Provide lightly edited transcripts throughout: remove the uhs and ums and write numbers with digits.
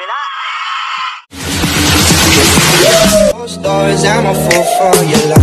kabila. Stories, I'm a fool for your love.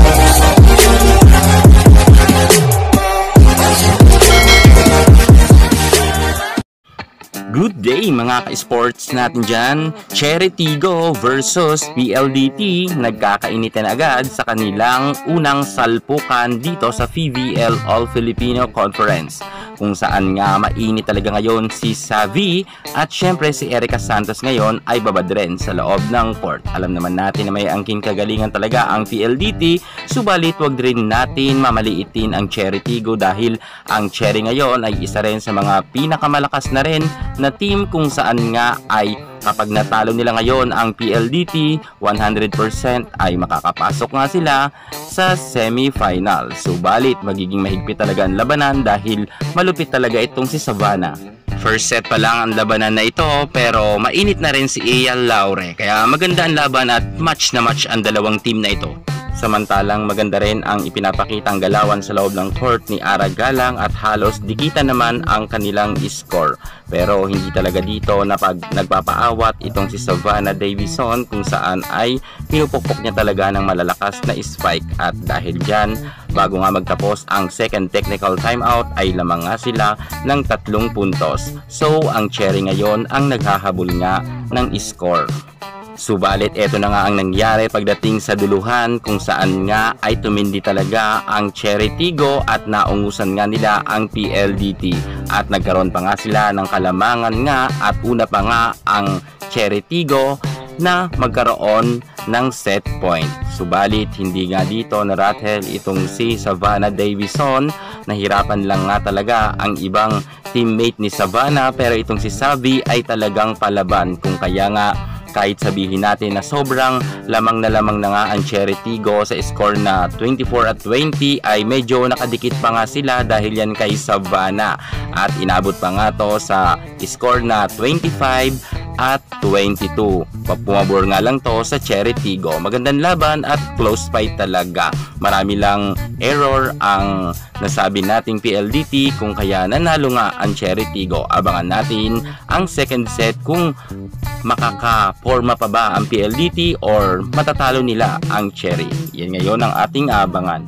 Good day mga ka-sports natin dyan. Cherry Tigo versus PLDT nagkakainitan agad sa kanilang unang salpukan dito sa PVL All-Filipino Conference, kung saan nga mainit talaga ngayon si Savi at syempre si Erica Santos ngayon ay babad rin sa loob ng court. Alam naman natin na may angking kagalingan talaga ang PLDT, subalit wag rin natin mamaliitin ang Cherry Tigo dahil ang Cherry ngayon ay isa rin sa mga pinakamalakas na rin na team, kung saan nga ay kapag natalo nila ngayon ang PLDT, 100% ay makakapasok nga sila sa semi-final. Subalit magiging mahigpit talaga ang labanan dahil malupit talaga itong si Savannah. First set pa lang ang labanan na ito, pero mainit na rin si Eyal Laure, kaya maganda ang laban at match na match ang dalawang team na ito. Samantalang maganda rin ang ipinapakitang galawan sa loob ng court ni Ara Galang at halos dikita naman ang kanilang score. Pero hindi talaga dito na pag nagpapaawat itong si Savannah Davison, kung saan ay pinupukpok niya talaga ng malalakas na spike, at dahil dyan, bago nga magtapos ang second technical timeout ay lamang nga sila ng 3 puntos. So ang Cherry ngayon ang naghahabol nga ng score. Subalit eto na nga ang nangyari pagdating sa duluhan, kung saan nga ay tumindi talaga ang Cherry Tigo at naungusan nga nila ang PLDT, at nagkaroon pa nga sila ng kalamangan nga at una pa nga ang Cherry Tigo na magkaroon ng set point. Subalit hindi nga dito naratel itong si Savannah Davison. Nahirapan lang nga talaga ang ibang teammate ni Savannah, pero itong si Savi ay talagang palaban, kung kaya nga kahit sabihin natin na sobrang lamang na nga ang Cherry Tigo sa score na 24-20, ay medyo nakadikit pa nga sila dahil yan kay Savannah, at inabot pa nga to sa score na 25-22. Pumabor nga lang to sa Cherry Tigo. Magandang laban at close fight talaga. Marami lang error ang nasabi nating PLDT, kung kaya nanalo nga ang Cherry Tigo. Abangan natin ang second set kung makaka-forma pa ba ang PLDT or matatalo nila ang Cherry. Yan ngayon ang ating abangan.